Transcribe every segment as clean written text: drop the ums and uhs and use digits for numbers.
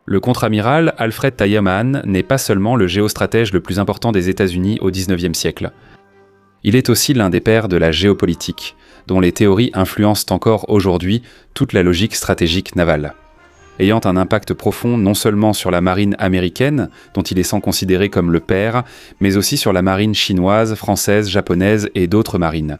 Le contre-amiral Alfred Thayer Mahan n'est pas seulement le géostratège le plus important des États-Unis au XIXe siècle. Il est aussi l'un des pères de la géopolitique, dont les théories influencent encore aujourd'hui toute la logique stratégique navale. Ayant un impact profond non seulement sur la marine américaine, dont il est sans considérer comme le père, mais aussi sur la marine chinoise, française, japonaise et d'autres marines.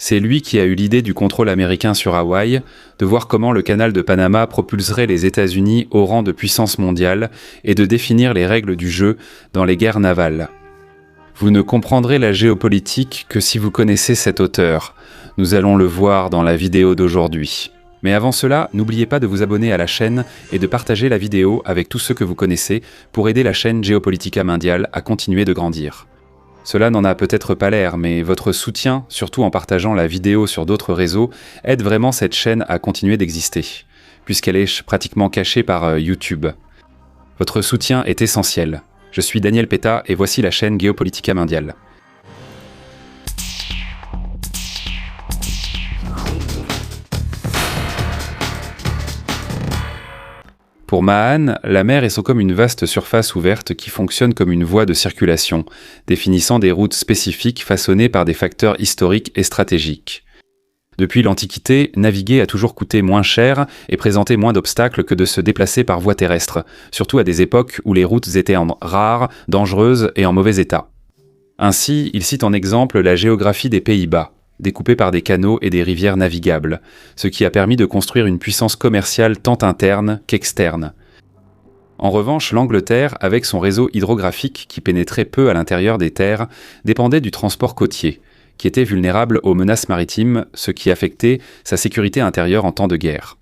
C'est lui qui a eu l'idée du contrôle américain sur Hawaï, de voir comment le canal de Panama propulserait les États-Unis au rang de puissance mondiale et de définir les règles du jeu dans les guerres navales. Vous ne comprendrez la géopolitique que si vous connaissez cet auteur. Nous allons le voir dans la vidéo d'aujourd'hui. Mais avant cela, n'oubliez pas de vous abonner à la chaîne et de partager la vidéo avec tous ceux que vous connaissez pour aider la chaîne Geopolitica Mondiale à continuer de grandir. Cela n'en a peut-être pas l'air, mais votre soutien, surtout en partageant la vidéo sur d'autres réseaux, aide vraiment cette chaîne à continuer d'exister, puisqu'elle est pratiquement cachée par YouTube. Votre soutien est essentiel. Je suis Daniel Peta et voici la chaîne Geopolitica Mondiale. Pour Mahan, la mer est comme une vaste surface ouverte qui fonctionne comme une voie de circulation, définissant des routes spécifiques façonnées par des facteurs historiques et stratégiques. Depuis l'Antiquité, naviguer a toujours coûté moins cher et présenté moins d'obstacles que de se déplacer par voie terrestre, surtout à des époques où les routes étaient rares, dangereuses et en mauvais état. Ainsi, il cite en exemple la géographie des Pays-Bas, découpée par des canaux et des rivières navigables, ce qui a permis de construire une puissance commerciale tant interne qu'externe. En revanche, l'Angleterre, avec son réseau hydrographique qui pénétrait peu à l'intérieur des terres, dépendait du transport côtier, qui était vulnérable aux menaces maritimes, ce qui affectait sa sécurité intérieure en temps de guerre.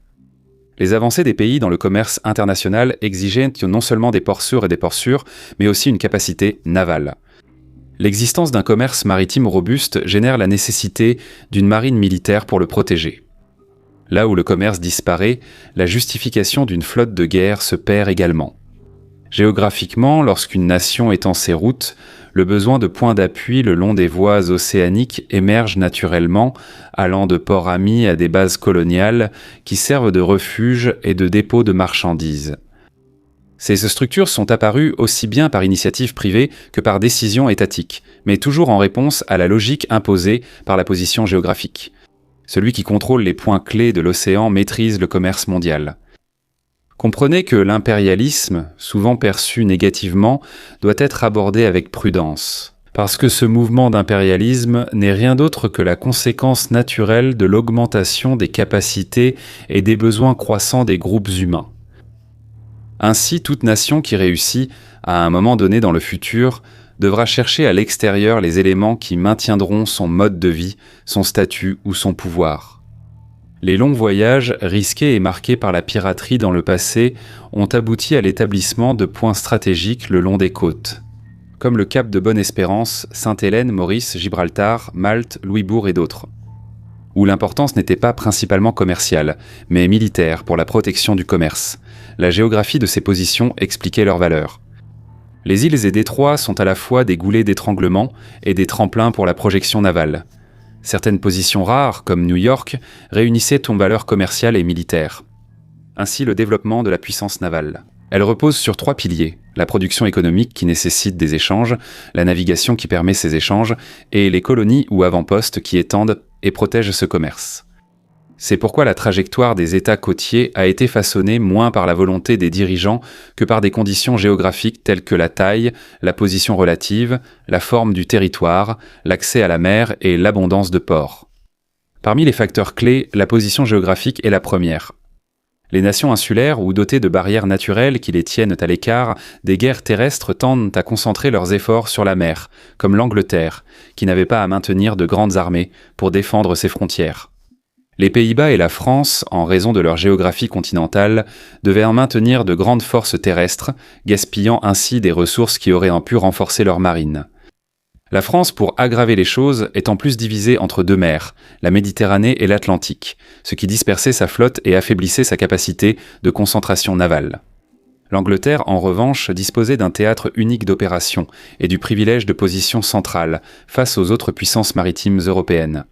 Les avancées des pays dans le commerce international exigeaient non seulement des ports sûrs et des ports sûrs, mais aussi une capacité navale. L'existence d'un commerce maritime robuste génère la nécessité d'une marine militaire pour le protéger. Là où le commerce disparaît, la justification d'une flotte de guerre se perd également. Géographiquement, lorsqu'une nation étend ses routes, le besoin de points d'appui le long des voies océaniques émerge naturellement, allant de ports amis à des bases coloniales qui servent de refuge et de dépôt de marchandises. Ces structures sont apparues aussi bien par initiative privée que par décision étatique, mais toujours en réponse à la logique imposée par la position géographique. Celui qui contrôle les points clés de l'océan maîtrise le commerce mondial. Comprenez que l'impérialisme, souvent perçu négativement, doit être abordé avec prudence, parce que ce mouvement d'impérialisme n'est rien d'autre que la conséquence naturelle de l'augmentation des capacités et des besoins croissants des groupes humains. Ainsi, toute nation qui réussit, à un moment donné dans le futur, devra chercher à l'extérieur les éléments qui maintiendront son mode de vie, son statut ou son pouvoir. Les longs voyages, risqués et marqués par la piraterie dans le passé, ont abouti à l'établissement de points stratégiques le long des côtes, comme le cap de Bonne-Espérance, Sainte-Hélène, Maurice, Gibraltar, Malte, Louisbourg et d'autres, où l'importance n'était pas principalement commerciale, mais militaire pour la protection du commerce. La géographie de ces positions expliquait leur valeur. Les îles et détroits sont à la fois des goulets d'étranglement et des tremplins pour la projection navale. Certaines positions rares, comme New York, réunissaient une valeur commerciale et militaire. Ainsi le développement de la puissance navale. Elle repose sur 3 piliers, la production économique qui nécessite des échanges, la navigation qui permet ces échanges, et les colonies ou avant-postes qui étendent et protègent ce commerce. C'est pourquoi la trajectoire des États côtiers a été façonnée moins par la volonté des dirigeants que par des conditions géographiques telles que la taille, la position relative, la forme du territoire, l'accès à la mer et l'abondance de ports. Parmi les facteurs clés, la position géographique est la première. Les nations insulaires ou dotées de barrières naturelles qui les tiennent à l'écart des guerres terrestres tendent à concentrer leurs efforts sur la mer, comme l'Angleterre, qui n'avait pas à maintenir de grandes armées pour défendre ses frontières. Les Pays-Bas et la France, en raison de leur géographie continentale, devaient en maintenir de grandes forces terrestres, gaspillant ainsi des ressources qui auraient pu renforcer leur marine. La France, pour aggraver les choses, est en plus divisée entre 2 mers, la Méditerranée et l'Atlantique, ce qui dispersait sa flotte et affaiblissait sa capacité de concentration navale. L'Angleterre, en revanche, disposait d'un théâtre unique d'opérations et du privilège de position centrale face aux autres puissances maritimes européennes.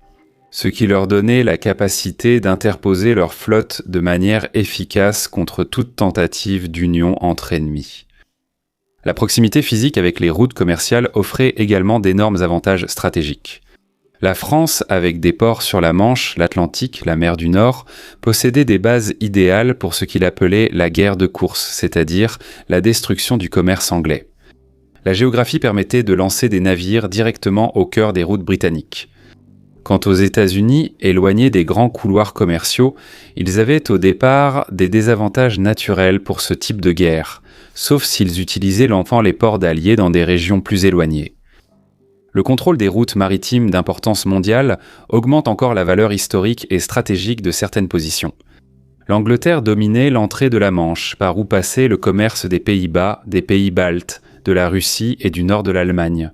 ce qui leur donnait la capacité d'interposer leur flotte de manière efficace contre toute tentative d'union entre ennemis. La proximité physique avec les routes commerciales offrait également d'énormes avantages stratégiques. La France, avec des ports sur la Manche, l'Atlantique, la mer du Nord, possédait des bases idéales pour ce qu'il appelait la guerre de course, c'est-à-dire la destruction du commerce anglais. La géographie permettait de lancer des navires directement au cœur des routes britanniques. Quant aux États-Unis, éloignés des grands couloirs commerciaux, ils avaient au départ des désavantages naturels pour ce type de guerre, sauf s'ils utilisaient les ports d'alliés dans des régions plus éloignées. Le contrôle des routes maritimes d'importance mondiale augmente encore la valeur historique et stratégique de certaines positions. L'Angleterre dominait l'entrée de la Manche, par où passait le commerce des Pays-Bas, des pays baltes, de la Russie et du nord de l'Allemagne.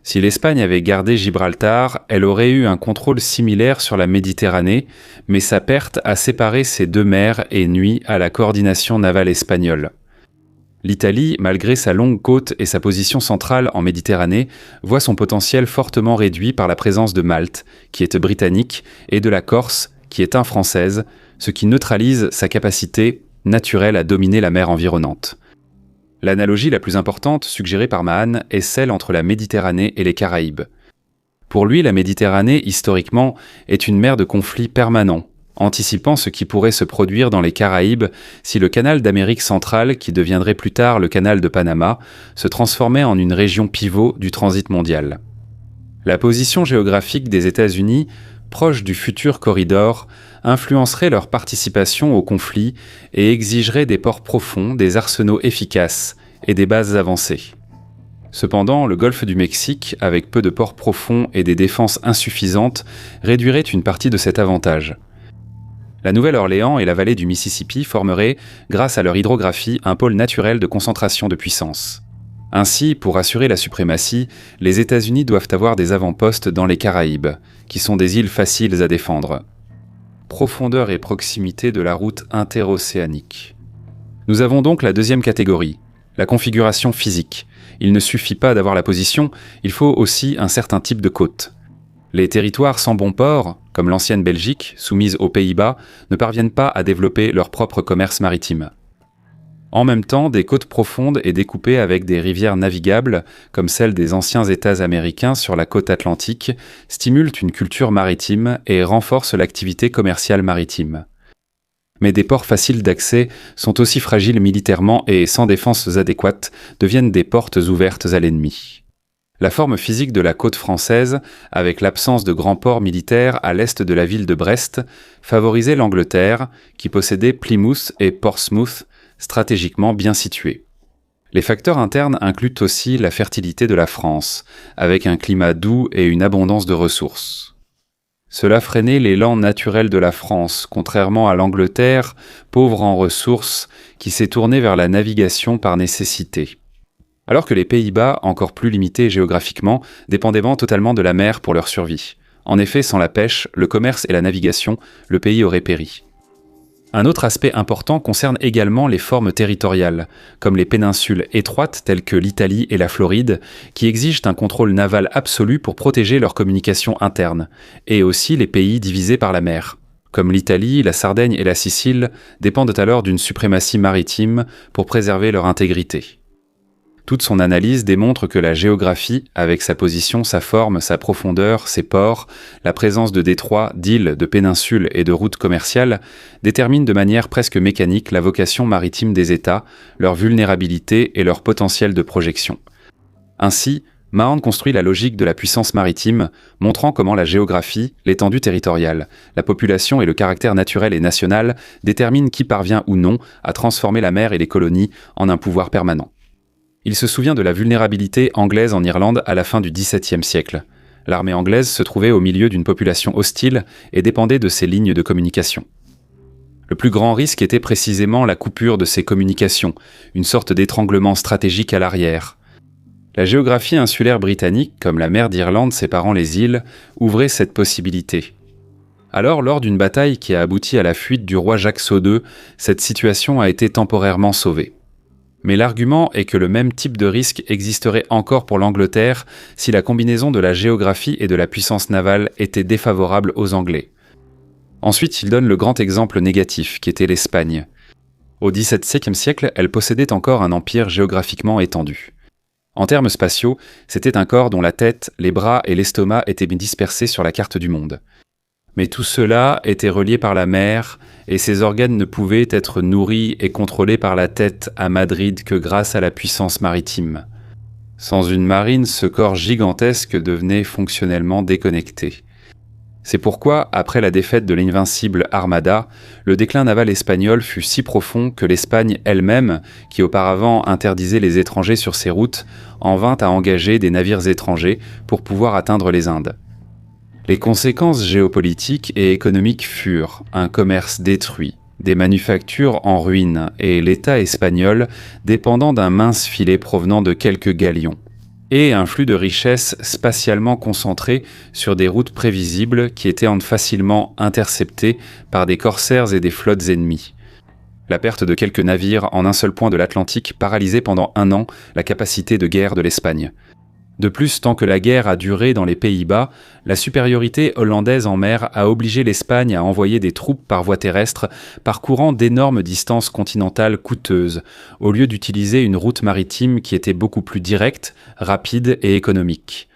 Si l'Espagne avait gardé Gibraltar, elle aurait eu un contrôle similaire sur la Méditerranée, mais sa perte a séparé ces deux mers et nuit à la coordination navale espagnole. L'Italie, malgré sa longue côte et sa position centrale en Méditerranée, voit son potentiel fortement réduit par la présence de Malte, qui est britannique, et de la Corse, qui est française, ce qui neutralise sa capacité naturelle à dominer la mer environnante. L'analogie la plus importante suggérée par Mahan est celle entre la Méditerranée et les Caraïbes. Pour lui, la Méditerranée, historiquement, est une mer de conflits permanents, anticipant ce qui pourrait se produire dans les Caraïbes si le canal d'Amérique centrale, qui deviendrait plus tard le canal de Panama, se transformait en une région pivot du transit mondial. La position géographique des États-Unis, proche du futur corridor, influencerait leur participation au conflit et exigerait des ports profonds, des arsenaux efficaces et des bases avancées. Cependant, le golfe du Mexique, avec peu de ports profonds et des défenses insuffisantes, réduirait une partie de cet avantage. La Nouvelle-Orléans et la vallée du Mississippi formeraient, grâce à leur hydrographie, un pôle naturel de concentration de puissance. Ainsi, pour assurer la suprématie, les États-Unis doivent avoir des avant-postes dans les Caraïbes, qui sont des îles faciles à défendre. Profondeur et proximité de la route interocéanique. Nous avons donc la deuxième catégorie, la configuration physique. Il ne suffit pas d'avoir la position, il faut aussi un certain type de côte. Les territoires sans bon port, comme l'ancienne Belgique, soumise aux Pays-Bas, ne parviennent pas à développer leur propre commerce maritime. En même temps, des côtes profondes et découpées avec des rivières navigables, comme celles des anciens États américains sur la côte atlantique, stimulent une culture maritime et renforcent l'activité commerciale maritime. Mais des ports faciles d'accès sont aussi fragiles militairement et, sans défenses adéquates, deviennent des portes ouvertes à l'ennemi. La forme physique de la côte française, avec l'absence de grands ports militaires à l'est de la ville de Brest, favorisait l'Angleterre, qui possédait Plymouth et Portsmouth, stratégiquement bien situés. Les facteurs internes incluent aussi la fertilité de la France, avec un climat doux et une abondance de ressources. Cela freinait l'élan naturel de la France, contrairement à l'Angleterre, pauvre en ressources, qui s'est tournée vers la navigation par nécessité. Alors que les Pays-Bas, encore plus limités géographiquement, dépendaient totalement de la mer pour leur survie. En effet, sans la pêche, le commerce et la navigation, le pays aurait péri. Un autre aspect important concerne également les formes territoriales, comme les péninsules étroites telles que l'Italie et la Floride, qui exigent un contrôle naval absolu pour protéger leurs communications internes, et aussi les pays divisés par la mer, comme l'Italie, la Sardaigne et la Sicile, dépendent alors d'une suprématie maritime pour préserver leur intégrité. Toute son analyse démontre que la géographie, avec sa position, sa forme, sa profondeur, ses ports, la présence de détroits, d'îles, de péninsules et de routes commerciales, détermine de manière presque mécanique la vocation maritime des États, leur vulnérabilité et leur potentiel de projection. Ainsi, Mahan construit la logique de la puissance maritime, montrant comment la géographie, l'étendue territoriale, la population et le caractère naturel et national déterminent qui parvient ou non à transformer la mer et les colonies en un pouvoir permanent. Il se souvient de la vulnérabilité anglaise en Irlande à la fin du XVIIe siècle. L'armée anglaise se trouvait au milieu d'une population hostile et dépendait de ses lignes de communication. Le plus grand risque était précisément la coupure de ces communications, une sorte d'étranglement stratégique à l'arrière. La géographie insulaire britannique, comme la mer d'Irlande séparant les îles, ouvrait cette possibilité. Alors, lors d'une bataille qui a abouti à la fuite du roi Jacques II, cette situation a été temporairement sauvée. Mais l'argument est que le même type de risque existerait encore pour l'Angleterre si la combinaison de la géographie et de la puissance navale était défavorable aux Anglais. Ensuite, il donne le grand exemple négatif, qui était l'Espagne. Au XVIIe siècle, elle possédait encore un empire géographiquement étendu. En termes spatiaux, c'était un corps dont la tête, les bras et l'estomac étaient dispersés sur la carte du monde. Mais tout cela était relié par la mer, et ces organes ne pouvaient être nourris et contrôlés par la tête à Madrid que grâce à la puissance maritime. Sans une marine, ce corps gigantesque devenait fonctionnellement déconnecté. C'est pourquoi, après la défaite de l'invincible Armada, le déclin naval espagnol fut si profond que l'Espagne elle-même, qui auparavant interdisait les étrangers sur ses routes, en vint à engager des navires étrangers pour pouvoir atteindre les Indes. Les conséquences géopolitiques et économiques furent un commerce détruit, des manufactures en ruine et l'État espagnol dépendant d'un mince filet provenant de quelques galions, et un flux de richesses spatialement concentré sur des routes prévisibles qui étaient facilement interceptées par des corsaires et des flottes ennemies. La perte de quelques navires en un seul point de l'Atlantique paralysait pendant 1 an la capacité de guerre de l'Espagne. De plus, tant que la guerre a duré dans les Pays-Bas, la supériorité hollandaise en mer a obligé l'Espagne à envoyer des troupes par voie terrestre, parcourant d'énormes distances continentales coûteuses, au lieu d'utiliser une route maritime qui était beaucoup plus directe, rapide et économique.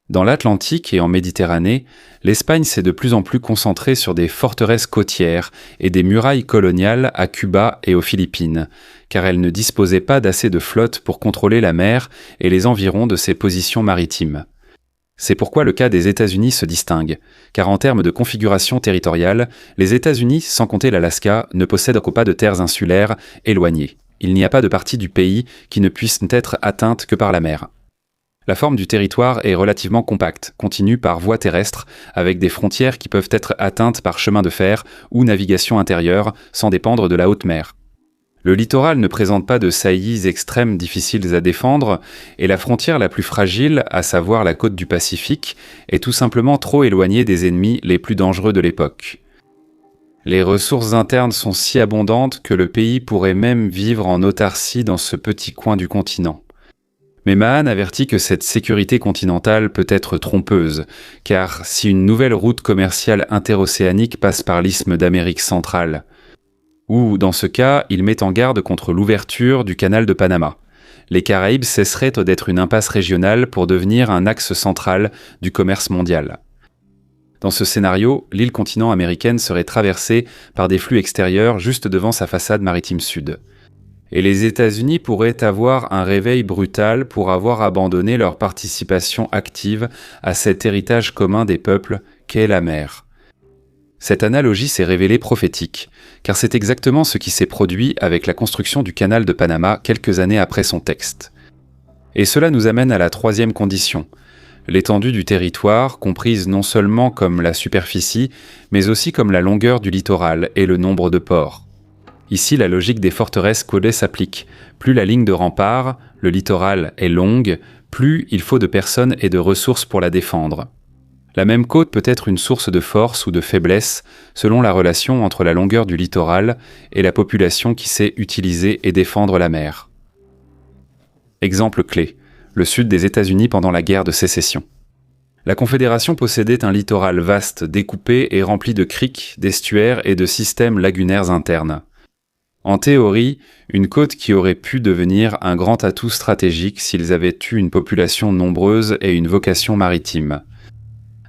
Dans l'Atlantique et en Méditerranée, l'Espagne s'est de plus en plus concentrée sur des forteresses côtières et des murailles coloniales à Cuba et aux Philippines, car elle ne disposait pas d'assez de flotte pour contrôler la mer et les environs de ses positions maritimes. C'est pourquoi le cas des États-Unis se distingue, car en termes de configuration territoriale, les États-Unis, sans compter l'Alaska, ne possèdent pas de terres insulaires éloignées. Il n'y a pas de partie du pays qui ne puisse être atteinte que par la mer. La forme du territoire est relativement compacte, continue par voie terrestre, avec des frontières qui peuvent être atteintes par chemin de fer ou navigation intérieure, sans dépendre de la haute mer. Le littoral ne présente pas de saillies extrêmes difficiles à défendre, et la frontière la plus fragile, à savoir la côte du Pacifique, est tout simplement trop éloignée des ennemis les plus dangereux de l'époque. Les ressources internes sont si abondantes que le pays pourrait même vivre en autarcie dans ce petit coin du continent. Mais Mahan avertit que cette sécurité continentale peut être trompeuse, car si une nouvelle route commerciale interocéanique passe par l'isthme d'Amérique centrale, ou, dans ce cas, il met en garde contre l'ouverture du canal de Panama, les Caraïbes cesseraient d'être une impasse régionale pour devenir un axe central du commerce mondial. Dans ce scénario, l'île continent américaine serait traversée par des flux extérieurs juste devant sa façade maritime sud. Et les États-Unis pourraient avoir un réveil brutal pour avoir abandonné leur participation active à cet héritage commun des peuples qu'est la mer. Cette analogie s'est révélée prophétique, car c'est exactement ce qui s'est produit avec la construction du canal de Panama quelques années après son texte. Et cela nous amène à la troisième condition, l'étendue du territoire, comprise non seulement comme la superficie, mais aussi comme la longueur du littoral et le nombre de ports. Ici, la logique des forteresses collées s'applique. Plus la ligne de rempart, le littoral, est longue, plus il faut de personnes et de ressources pour la défendre. La même côte peut être une source de force ou de faiblesse selon la relation entre la longueur du littoral et la population qui sait utiliser et défendre la mer. Exemple clé, le sud des États-Unis pendant la guerre de sécession. La Confédération possédait un littoral vaste, découpé et rempli de criques, d'estuaires et de systèmes lagunaires internes. En théorie, une côte qui aurait pu devenir un grand atout stratégique s'ils avaient eu une population nombreuse et une vocation maritime.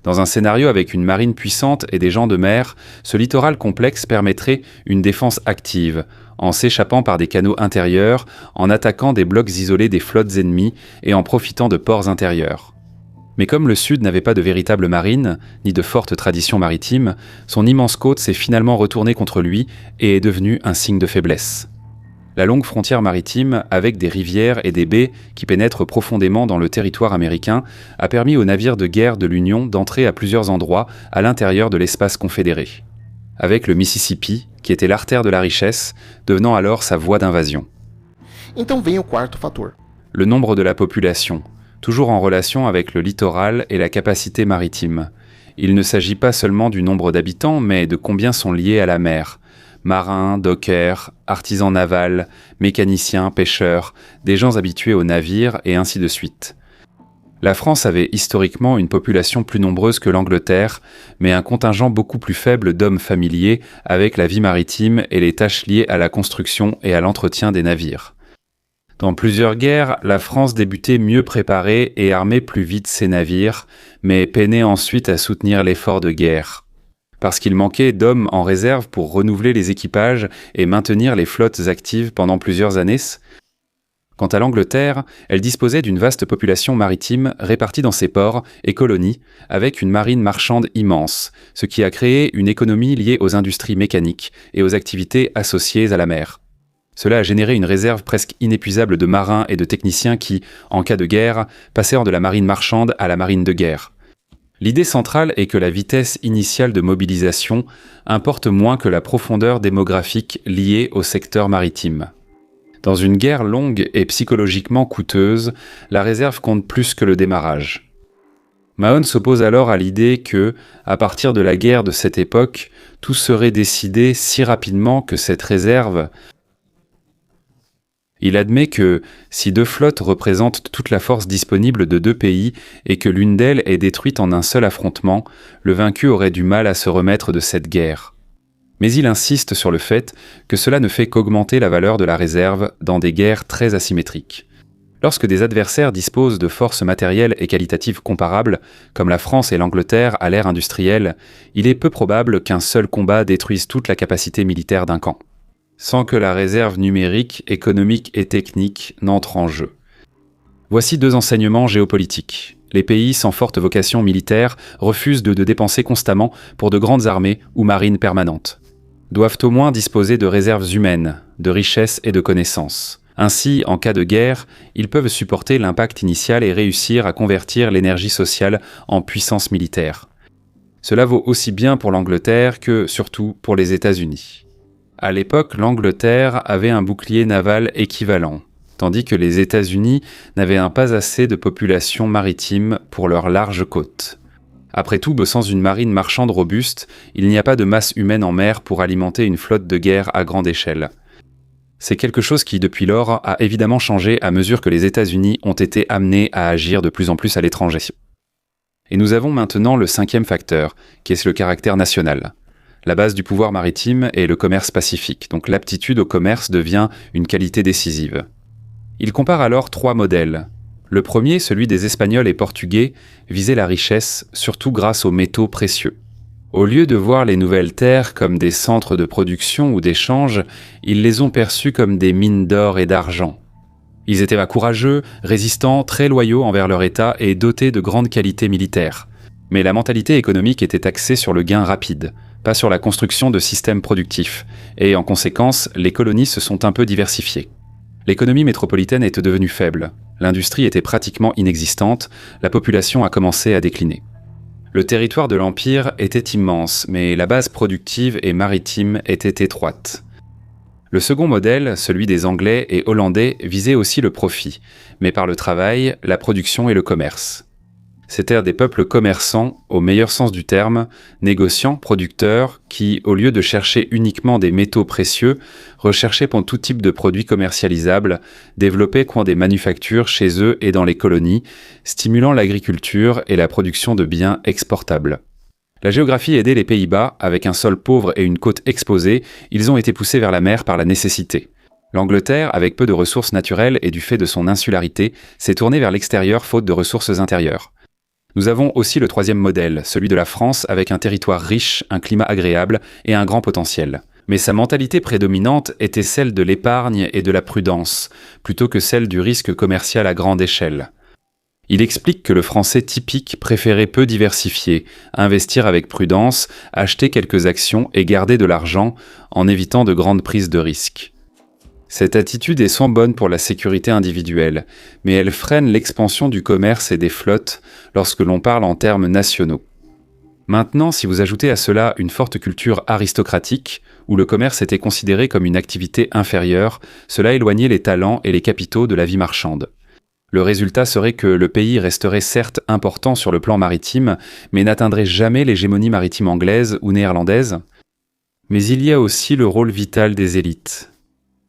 Dans un scénario avec une marine puissante et des gens de mer, ce littoral complexe permettrait une défense active, en s'échappant par des canaux intérieurs, en attaquant des blocs isolés des flottes ennemies et en profitant de ports intérieurs. Mais comme le Sud n'avait pas de véritable marine, ni de forte tradition maritime, son immense côte s'est finalement retournée contre lui et est devenue un signe de faiblesse. La longue frontière maritime, avec des rivières et des baies qui pénètrent profondément dans le territoire américain, a permis aux navires de guerre de l'Union d'entrer à plusieurs endroits à l'intérieur de l'espace confédéré. Avec le Mississippi, qui était l'artère de la richesse, devenant alors sa voie d'invasion. Então vem o quarto fator. Le nombre de la population, toujours en relation avec le littoral et la capacité maritime. Il ne s'agit pas seulement du nombre d'habitants, mais de combien sont liés à la mer. Marins, dockers, artisans navals, mécaniciens, pêcheurs, des gens habitués aux navires et ainsi de suite. La France avait historiquement une population plus nombreuse que l'Angleterre, mais un contingent beaucoup plus faible d'hommes familiers avec la vie maritime et les tâches liées à la construction et à l'entretien des navires. Dans plusieurs guerres, la France débutait mieux préparée et armait plus vite ses navires, mais peinait ensuite à soutenir l'effort de guerre. Parce qu'il manquait d'hommes en réserve pour renouveler les équipages et maintenir les flottes actives pendant plusieurs années. Quant à l'Angleterre, elle disposait d'une vaste population maritime répartie dans ses ports et colonies, avec une marine marchande immense, ce qui a créé une économie liée aux industries mécaniques et aux activités associées à la mer. Cela a généré une réserve presque inépuisable de marins et de techniciens qui, en cas de guerre, passèrent de la marine marchande à la marine de guerre. L'idée centrale est que la vitesse initiale de mobilisation importe moins que la profondeur démographique liée au secteur maritime. Dans une guerre longue et psychologiquement coûteuse, la réserve compte plus que le démarrage. Mahon s'oppose alors à l'idée que, à partir de la guerre de cette époque, tout serait décidé si rapidement que cette réserve. Il admet que, si deux flottes représentent toute la force disponible de deux pays et que l'une d'elles est détruite en un seul affrontement, le vaincu aurait du mal à se remettre de cette guerre. Mais il insiste sur le fait que cela ne fait qu'augmenter la valeur de la réserve dans des guerres très asymétriques. Lorsque des adversaires disposent de forces matérielles et qualitatives comparables, comme la France et l'Angleterre à l'ère industrielle, il est peu probable qu'un seul combat détruise toute la capacité militaire d'un camp, sans que la réserve numérique, économique et technique n'entre en jeu. Voici deux enseignements géopolitiques. Les pays sans forte vocation militaire refusent de dépenser constamment pour de grandes armées ou marines permanentes. Doivent au moins disposer de réserves humaines, de richesses et de connaissances. Ainsi, en cas de guerre, ils peuvent supporter l'impact initial et réussir à convertir l'énergie sociale en puissance militaire. Cela vaut aussi bien pour l'Angleterre que, surtout, pour les États-Unis. À l'époque, l'Angleterre avait un bouclier naval équivalent, tandis que les États-Unis n'avaient pas assez de population maritime pour leurs larges côtes. Après tout, sans une marine marchande robuste, il n'y a pas de masse humaine en mer pour alimenter une flotte de guerre à grande échelle. C'est quelque chose qui, depuis lors, a évidemment changé à mesure que les États-Unis ont été amenés à agir de plus en plus à l'étranger. Et nous avons maintenant le cinquième facteur, qui est le caractère national. La base du pouvoir maritime est le commerce pacifique, donc l'aptitude au commerce devient une qualité décisive. Il compare alors trois modèles. Le premier, celui des Espagnols et Portugais, visait la richesse, surtout grâce aux métaux précieux. Au lieu de voir les nouvelles terres comme des centres de production ou d'échange, ils les ont perçues comme des mines d'or et d'argent. Ils étaient courageux, résistants, très loyaux envers leur État et dotés de grandes qualités militaires. Mais la mentalité économique était axée sur le gain rapide, pas sur la construction de systèmes productifs, et en conséquence, les colonies se sont un peu diversifiées. L'économie métropolitaine était devenue faible, l'industrie était pratiquement inexistante, la population a commencé à décliner. Le territoire de l'Empire était immense, mais la base productive et maritime était étroite. Le second modèle, celui des Anglais et Hollandais, visait aussi le profit, mais par le travail, la production et le commerce. C'étaient des peuples commerçants, au meilleur sens du terme, négociants, producteurs, qui, au lieu de chercher uniquement des métaux précieux, recherchaient pour tout type de produits commercialisables, développaient des manufactures chez eux et dans les colonies, stimulant l'agriculture et la production de biens exportables. La géographie aidait les Pays-Bas, avec un sol pauvre et une côte exposée, ils ont été poussés vers la mer par la nécessité. L'Angleterre, avec peu de ressources naturelles et du fait de son insularité, s'est tournée vers l'extérieur faute de ressources intérieures. Nous avons aussi le troisième modèle, celui de la France avec un territoire riche, un climat agréable et un grand potentiel. Mais sa mentalité prédominante était celle de l'épargne et de la prudence, plutôt que celle du risque commercial à grande échelle. Il explique que le Français typique préférait peu diversifier, investir avec prudence, acheter quelques actions et garder de l'argent en évitant de grandes prises de risques. Cette attitude est sans bonne pour la sécurité individuelle, mais elle freine l'expansion du commerce et des flottes lorsque l'on parle en termes nationaux. Maintenant, si vous ajoutez à cela une forte culture aristocratique, où le commerce était considéré comme une activité inférieure, cela éloignait les talents et les capitaux de la vie marchande. Le résultat serait que le pays resterait certes important sur le plan maritime, mais n'atteindrait jamais l'hégémonie maritime anglaise ou néerlandaise. Mais il y a aussi le rôle vital des élites.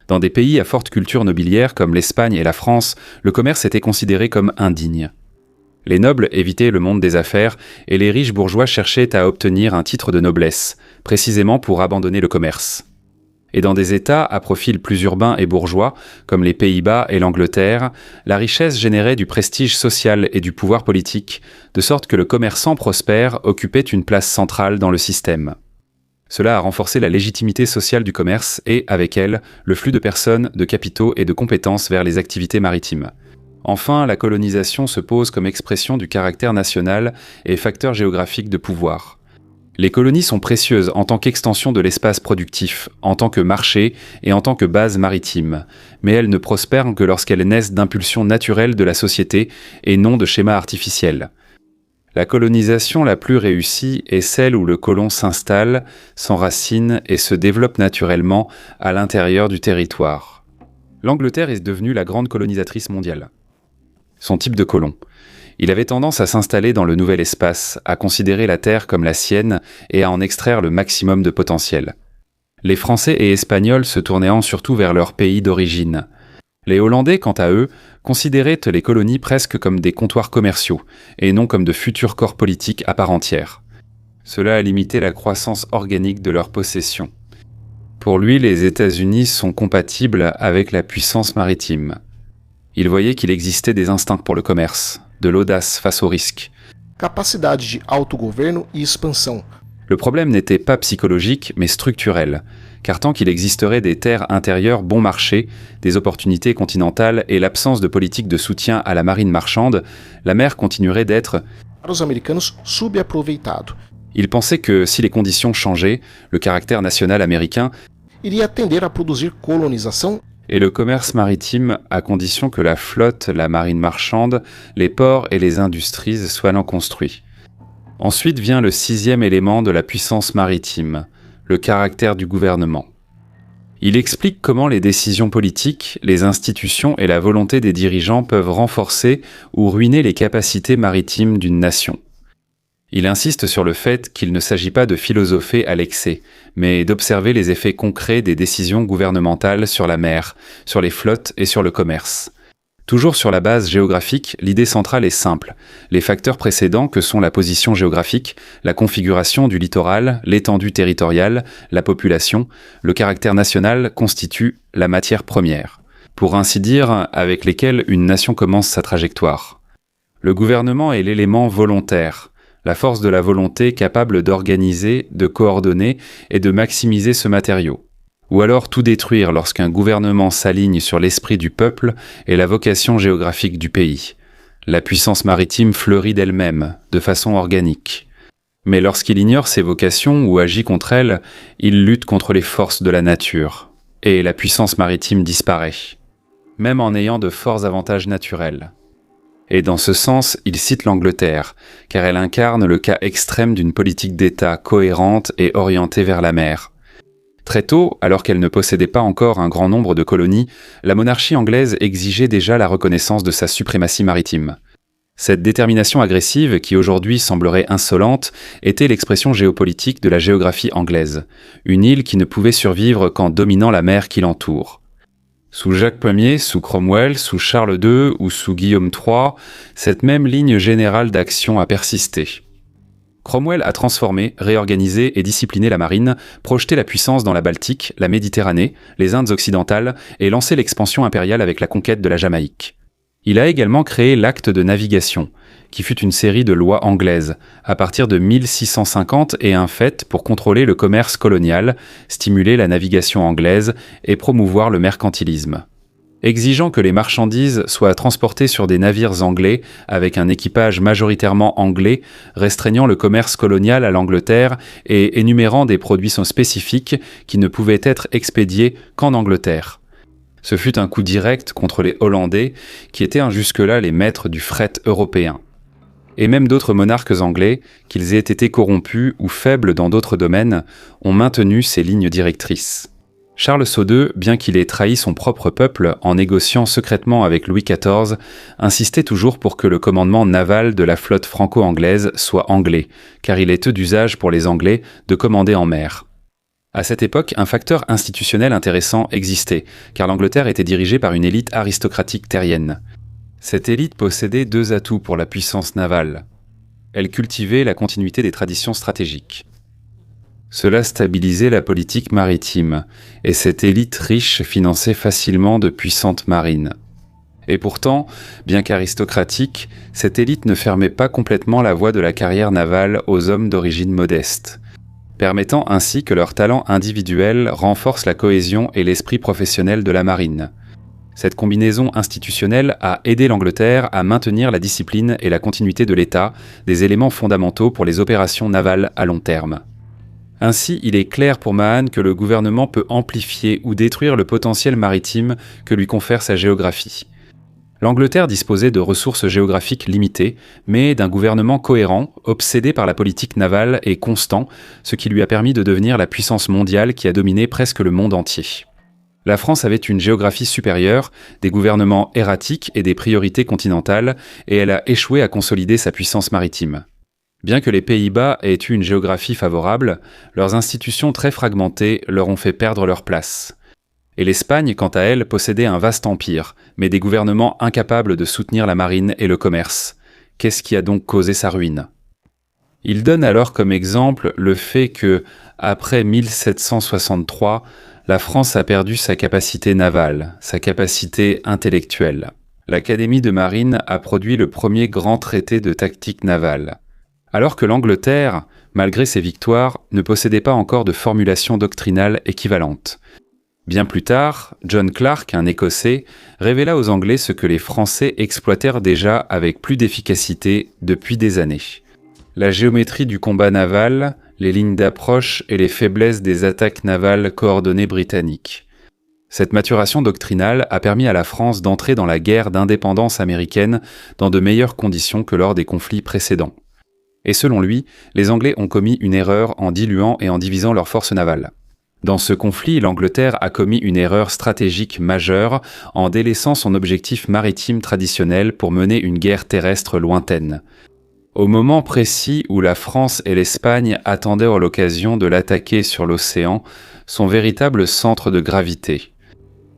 Dans des pays à forte culture nobiliaire comme l'Espagne et la France, le commerce était considéré comme indigne. Les nobles évitaient le monde des affaires et les riches bourgeois cherchaient à obtenir un titre de noblesse, précisément pour abandonner le commerce. Et dans des États à profil plus urbain et bourgeois, comme les Pays-Bas et l'Angleterre, la richesse générait du prestige social et du pouvoir politique, de sorte que le commerçant prospère occupait une place centrale dans le système. Cela a renforcé la légitimité sociale du commerce et, avec elle, le flux de personnes, de capitaux et de compétences vers les activités maritimes. Enfin, la colonisation se pose comme expression du caractère national et facteur géographique de pouvoir. Les colonies sont précieuses en tant qu'extension de l'espace productif, en tant que marché et en tant que base maritime, mais elles ne prospèrent que lorsqu'elles naissent d'impulsions naturelles de la société et non de schémas artificiels. La colonisation la plus réussie est celle où le colon s'installe, s'enracine et se développe naturellement à l'intérieur du territoire. L'Angleterre est devenue la grande colonisatrice mondiale. Son type de colon. Il avait tendance à s'installer dans le nouvel espace, à considérer la terre comme la sienne et à en extraire le maximum de potentiel. Les Français et Espagnols se tournaient surtout vers leur pays d'origine. Les Hollandais, quant à eux, considéraient les colonies presque comme des comptoirs commerciaux, et non comme de futurs corps politiques à part entière. Cela a limité la croissance organique de leurs possessions. Pour lui, les États-Unis sont compatibles avec la puissance maritime. Il voyait qu'il existait des instincts pour le commerce, de l'audace face aux risques. Capacidade de autogoverno e expansão. Le problème n'était pas psychologique, mais structurel, car tant qu'il existerait des terres intérieures bon marché, des opportunités continentales et l'absence de politique de soutien à la marine marchande, la mer continuerait d'être, Para os americanos, subaproveitado. Il pensait que si les conditions changeaient, le caractère national américain Iria tender a produzir colonização et le commerce maritime, à condition que la flotte, la marine marchande, les ports et les industries soient non construits. Ensuite vient le 6e élément de la puissance maritime, le caractère du gouvernement. Il explique comment les décisions politiques, les institutions et la volonté des dirigeants peuvent renforcer ou ruiner les capacités maritimes d'une nation. Il insiste sur le fait qu'il ne s'agit pas de philosopher à l'excès, mais d'observer les effets concrets des décisions gouvernementales sur la mer, sur les flottes et sur le commerce. Toujours sur la base géographique, l'idée centrale est simple. Les facteurs précédents que sont la position géographique, la configuration du littoral, l'étendue territoriale, la population, le caractère national constituent la matière première, pour ainsi dire, avec lesquelles une nation commence sa trajectoire. Le gouvernement est l'élément volontaire, la force de la volonté capable d'organiser, de coordonner et de maximiser ce matériau. Ou alors tout détruire lorsqu'un gouvernement s'aligne sur l'esprit du peuple et la vocation géographique du pays. La puissance maritime fleurit d'elle-même, de façon organique. Mais lorsqu'il ignore ses vocations ou agit contre elles, il lutte contre les forces de la nature. Et la puissance maritime disparaît, même en ayant de forts avantages naturels. Et dans ce sens, il cite l'Angleterre, car elle incarne le cas extrême d'une politique d'État cohérente et orientée vers la mer. Très tôt, alors qu'elle ne possédait pas encore un grand nombre de colonies, la monarchie anglaise exigeait déjà la reconnaissance de sa suprématie maritime. Cette détermination agressive, qui aujourd'hui semblerait insolente, était l'expression géopolitique de la géographie anglaise, une île qui ne pouvait survivre qu'en dominant la mer qui l'entoure. Sous Jacques Ier, sous Cromwell, sous Charles II ou sous Guillaume III, cette même ligne générale d'action a persisté. Cromwell a transformé, réorganisé et discipliné la marine, projeté la puissance dans la Baltique, la Méditerranée, les Indes occidentales et lancé l'expansion impériale avec la conquête de la Jamaïque. Il a également créé l'acte de navigation, qui fut une série de lois anglaises, à partir de 1650 et un fait pour contrôler le commerce colonial, stimuler la navigation anglaise et promouvoir le mercantilisme. Exigeant que les marchandises soient transportées sur des navires anglais avec un équipage majoritairement anglais, restreignant le commerce colonial à l'Angleterre et énumérant des produits spécifiques qui ne pouvaient être expédiés qu'en Angleterre. Ce fut un coup direct contre les Hollandais, qui étaient jusque-là les maîtres du fret européen. Et même d'autres monarques anglais, qu'ils aient été corrompus ou faibles dans d'autres domaines, ont maintenu ces lignes directrices. Charles II, bien qu'il ait trahi son propre peuple en négociant secrètement avec Louis XIV, insistait toujours pour que le commandement naval de la flotte franco-anglaise soit anglais, car il est d'usage pour les Anglais de commander en mer. À cette époque, un facteur institutionnel intéressant existait, car l'Angleterre était dirigée par une élite aristocratique terrienne. Cette élite possédait deux atouts pour la puissance navale. Elle cultivait la continuité des traditions stratégiques. Cela stabilisait la politique maritime, et cette élite riche finançait facilement de puissantes marines. Et pourtant, bien qu'aristocratique, cette élite ne fermait pas complètement la voie de la carrière navale aux hommes d'origine modeste, permettant ainsi que leur talent individuel renforce la cohésion et l'esprit professionnel de la marine. Cette combinaison institutionnelle a aidé l'Angleterre à maintenir la discipline et la continuité de l'État, des éléments fondamentaux pour les opérations navales à long terme. Ainsi, il est clair pour Mahan que le gouvernement peut amplifier ou détruire le potentiel maritime que lui confère sa géographie. L'Angleterre disposait de ressources géographiques limitées, mais d'un gouvernement cohérent, obsédé par la politique navale et constant, ce qui lui a permis de devenir la puissance mondiale qui a dominé presque le monde entier. La France avait une géographie supérieure, des gouvernements erratiques et des priorités continentales, et elle a échoué à consolider sa puissance maritime. Bien que les Pays-Bas aient eu une géographie favorable, leurs institutions très fragmentées leur ont fait perdre leur place. Et l'Espagne, quant à elle, possédait un vaste empire, mais des gouvernements incapables de soutenir la marine et le commerce. Qu'est-ce qui a donc causé sa ruine ? Il donne alors comme exemple le fait que, après 1763, la France a perdu sa capacité navale, sa capacité intellectuelle. L'Académie de marine a produit le premier grand traité de tactique navale. Alors que l'Angleterre, malgré ses victoires, ne possédait pas encore de formulation doctrinale équivalente. Bien plus tard, John Clarke, un Écossais, révéla aux Anglais ce que les Français exploitèrent déjà avec plus d'efficacité depuis des années. La géométrie du combat naval, les lignes d'approche et les faiblesses des attaques navales coordonnées britanniques. Cette maturation doctrinale a permis à la France d'entrer dans la guerre d'indépendance américaine dans de meilleures conditions que lors des conflits précédents. Et selon lui, les Anglais ont commis une erreur en diluant et en divisant leurs forces navales. Dans ce conflit, l'Angleterre a commis une erreur stratégique majeure en délaissant son objectif maritime traditionnel pour mener une guerre terrestre lointaine. Au moment précis où la France et l'Espagne attendaient l'occasion de l'attaquer sur l'océan, son véritable centre de gravité.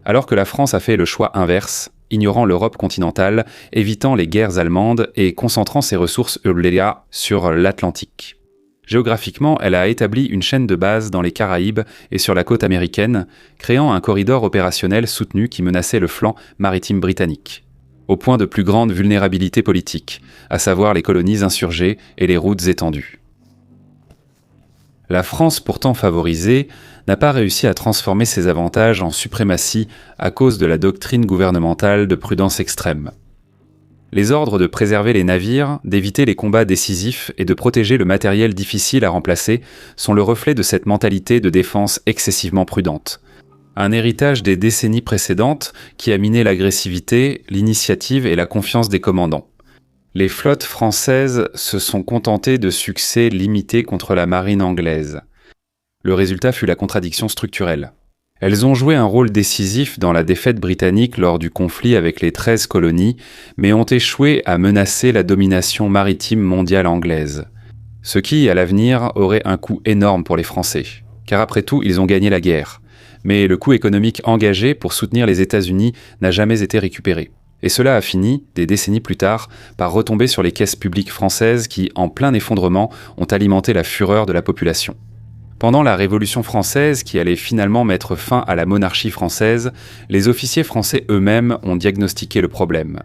Alors que la France a fait le choix inverse, ignorant l'Europe continentale, évitant les guerres allemandes et concentrant ses ressources sur l'Atlantique. Géographiquement, elle a établi une chaîne de base dans les Caraïbes et sur la côte américaine, créant un corridor opérationnel soutenu qui menaçait le flanc maritime britannique, au point de plus grande vulnérabilité politique, à savoir les colonies insurgées et les routes étendues. La France, pourtant favorisée, n'a pas réussi à transformer ses avantages en suprématie à cause de la doctrine gouvernementale de prudence extrême. Les ordres de préserver les navires, d'éviter les combats décisifs et de protéger le matériel difficile à remplacer sont le reflet de cette mentalité de défense excessivement prudente. Un héritage des décennies précédentes qui a miné l'agressivité, l'initiative et la confiance des commandants. Les flottes françaises se sont contentées de succès limités contre la marine anglaise. Le résultat fut la contradiction structurelle. Elles ont joué un rôle décisif dans la défaite britannique lors du conflit avec les 13 colonies, mais ont échoué à menacer la domination maritime mondiale anglaise. Ce qui, à l'avenir, aurait un coût énorme pour les Français. Car après tout, ils ont gagné la guerre. Mais le coût économique engagé pour soutenir les États-Unis n'a jamais été récupéré. Et cela a fini, des décennies plus tard, par retomber sur les caisses publiques françaises qui, en plein effondrement, ont alimenté la fureur de la population. Pendant la Révolution française, qui allait finalement mettre fin à la monarchie française, les officiers français eux-mêmes ont diagnostiqué le problème.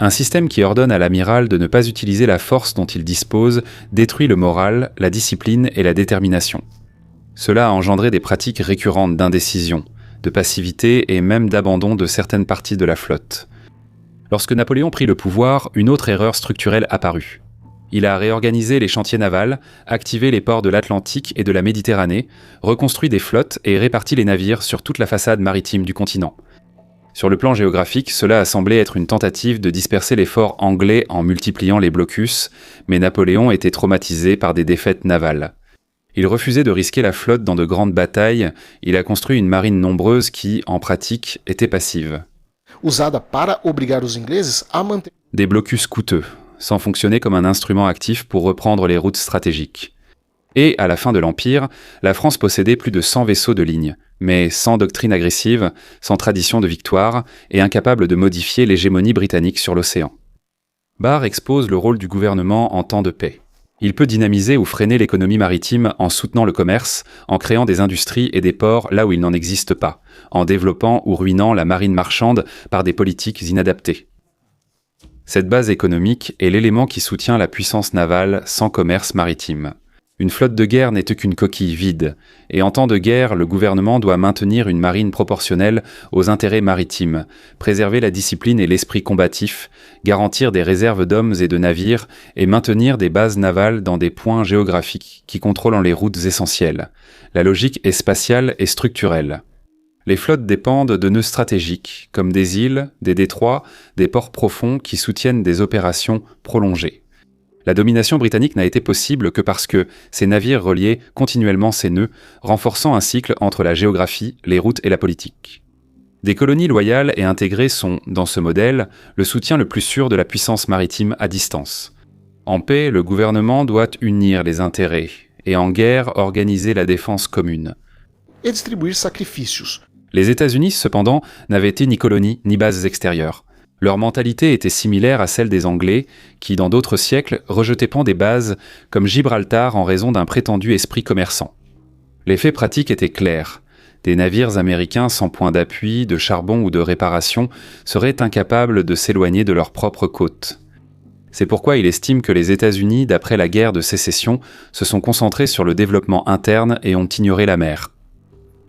Un système qui ordonne à l'amiral de ne pas utiliser la force dont il dispose détruit le moral, la discipline et la détermination. Cela a engendré des pratiques récurrentes d'indécision, de passivité et même d'abandon de certaines parties de la flotte. Lorsque Napoléon prit le pouvoir, une autre erreur structurelle apparut. Il a réorganisé les chantiers navals, activé les ports de l'Atlantique et de la Méditerranée, reconstruit des flottes et réparti les navires sur toute la façade maritime du continent. Sur le plan géographique, cela a semblé être une tentative de disperser les forts anglais en multipliant les blocus, mais Napoléon était traumatisé par des défaites navales. Il refusait de risquer la flotte dans de grandes batailles, il a construit une marine nombreuse qui, en pratique, était passive. Usada para obrigar os ingleses a manter. Des blocus coûteux, sans fonctionner comme un instrument actif pour reprendre les routes stratégiques. Et, à la fin de l'Empire, la France possédait plus de 100 vaisseaux de ligne, mais sans doctrine agressive, sans tradition de victoire, et incapable de modifier l'hégémonie britannique sur l'océan. Barr expose le rôle du gouvernement en temps de paix. Il peut dynamiser ou freiner l'économie maritime en soutenant le commerce, en créant des industries et des ports là où il n'en existe pas, en développant ou ruinant la marine marchande par des politiques inadaptées. Cette base économique est l'élément qui soutient la puissance navale sans commerce maritime. Une flotte de guerre n'est qu'une coquille vide, et en temps de guerre, le gouvernement doit maintenir une marine proportionnelle aux intérêts maritimes, préserver la discipline et l'esprit combatif, garantir des réserves d'hommes et de navires, et maintenir des bases navales dans des points géographiques qui contrôlent les routes essentielles. La logique est spatiale et structurelle. Les flottes dépendent de nœuds stratégiques, comme des îles, des détroits, des ports profonds qui soutiennent des opérations prolongées. La domination britannique n'a été possible que parce que ces navires reliaient continuellement ces nœuds, renforçant un cycle entre la géographie, les routes et la politique. Des colonies loyales et intégrées sont, dans ce modèle, le soutien le plus sûr de la puissance maritime à distance. En paix, le gouvernement doit unir les intérêts, et en guerre, organiser la défense commune. E distribuir sacrifícios. Les États-Unis, cependant, n'avaient été ni colonies ni bases extérieures. Leur mentalité était similaire à celle des Anglais, qui, dans d'autres siècles, rejetaient pan des bases comme Gibraltar en raison d'un prétendu esprit commerçant. Les faits pratiques étaient clairs. Des navires américains sans point d'appui, de charbon ou de réparation seraient incapables de s'éloigner de leurs propres côtes. C'est pourquoi il estime que les États-Unis, d'après la guerre de sécession, se sont concentrés sur le développement interne et ont ignoré la mer.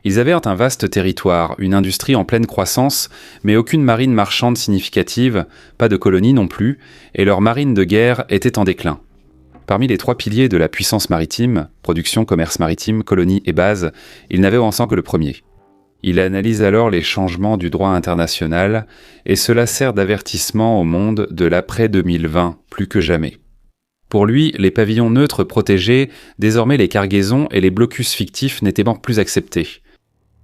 Ils avaient un vaste territoire, une industrie en pleine croissance, mais aucune marine marchande significative, pas de colonies non plus, et leur marine de guerre était en déclin. Parmi les 3 piliers de la puissance maritime, production, commerce maritime, colonie et base, il n'avait ensemble que le premier. Il analyse alors les changements du droit international, et cela sert d'avertissement au monde de l'après-2020, plus que jamais. Pour lui, les pavillons neutres protégés, désormais les cargaisons et les blocus fictifs n'étaient plus acceptés.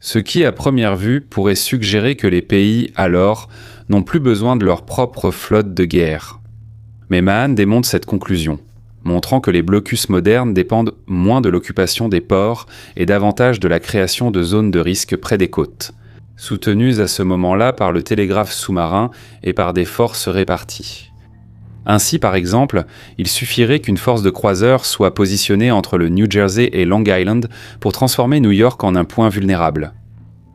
Ce qui, à première vue, pourrait suggérer que les pays, alors, n'ont plus besoin de leur propre flotte de guerre. Mais Mahan démontre cette conclusion, montrant que les blocus modernes dépendent moins de l'occupation des ports et davantage de la création de zones de risque près des côtes, soutenues à ce moment-là par le télégraphe sous-marin et par des forces réparties. Ainsi, par exemple, il suffirait qu'une force de croiseurs soit positionnée entre le New Jersey et Long Island pour transformer New York en un point vulnérable.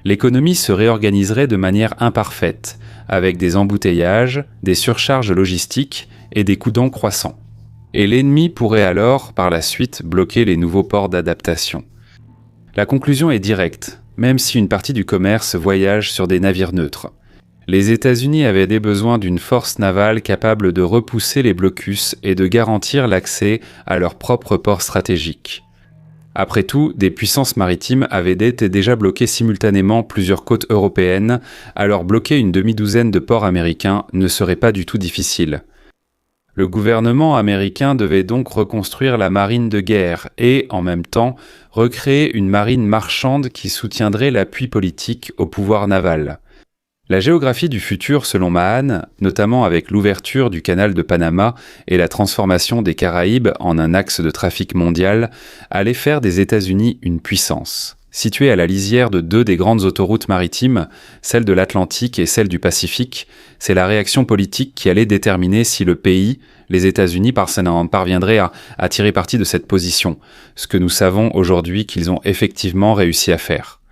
L'économie se réorganiserait de manière imparfaite, avec des embouteillages, des surcharges logistiques et des coûts croissants. Et l'ennemi pourrait alors, par la suite, bloquer les nouveaux ports d'adaptation. La conclusion est directe, même si une partie du commerce voyage sur des navires neutres. Les États-Unis avaient des besoins d'une force navale capable de repousser les blocus et de garantir l'accès à leurs propres ports stratégiques. Après tout, des puissances maritimes avaient été déjà bloquées simultanément plusieurs côtes européennes, alors bloquer une demi-douzaine de ports américains ne serait pas du tout difficile. Le gouvernement américain devait donc reconstruire la marine de guerre et, en même temps, recréer une marine marchande qui soutiendrait l'appui politique au pouvoir naval. La géographie du futur, selon Mahan, notamment avec l'ouverture du canal de Panama et la transformation des Caraïbes en un axe de trafic mondial, allait faire des États-Unis une puissance. Située à la lisière de 2 des grandes autoroutes maritimes, celle de l'Atlantique et celle du Pacifique, c'est la réaction politique qui allait déterminer si le pays, les États-Unis, parviendraient à tirer parti de cette position, ce que nous savons aujourd'hui qu'ils ont effectivement réussi à faire.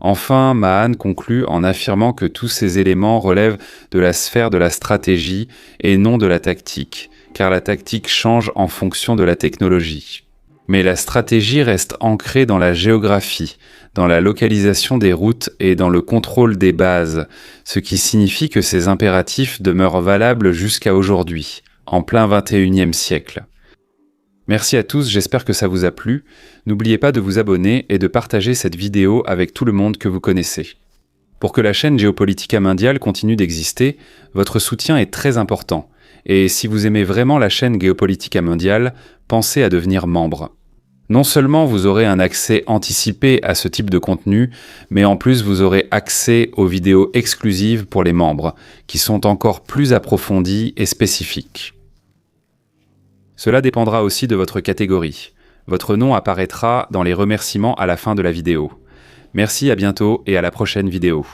Enfin, Mahan conclut en affirmant que tous ces éléments relèvent de la sphère de la stratégie et non de la tactique, car la tactique change en fonction de la technologie. Mais la stratégie reste ancrée dans la géographie, dans la localisation des routes et dans le contrôle des bases, ce qui signifie que ces impératifs demeurent valables jusqu'à aujourd'hui, en plein XXIe siècle. Merci à tous, j'espère que ça vous a plu. N'oubliez pas de vous abonner et de partager cette vidéo avec tout le monde que vous connaissez. Pour que la chaîne Geopolitica Mondiale continue d'exister, votre soutien est très important. Et si vous aimez vraiment la chaîne Geopolitica Mondiale, pensez à devenir membre. Non seulement vous aurez un accès anticipé à ce type de contenu, mais en plus vous aurez accès aux vidéos exclusives pour les membres, qui sont encore plus approfondies et spécifiques. Cela dépendra aussi de votre catégorie. Votre nom apparaîtra dans les remerciements à la fin de la vidéo. Merci, à bientôt et à la prochaine vidéo.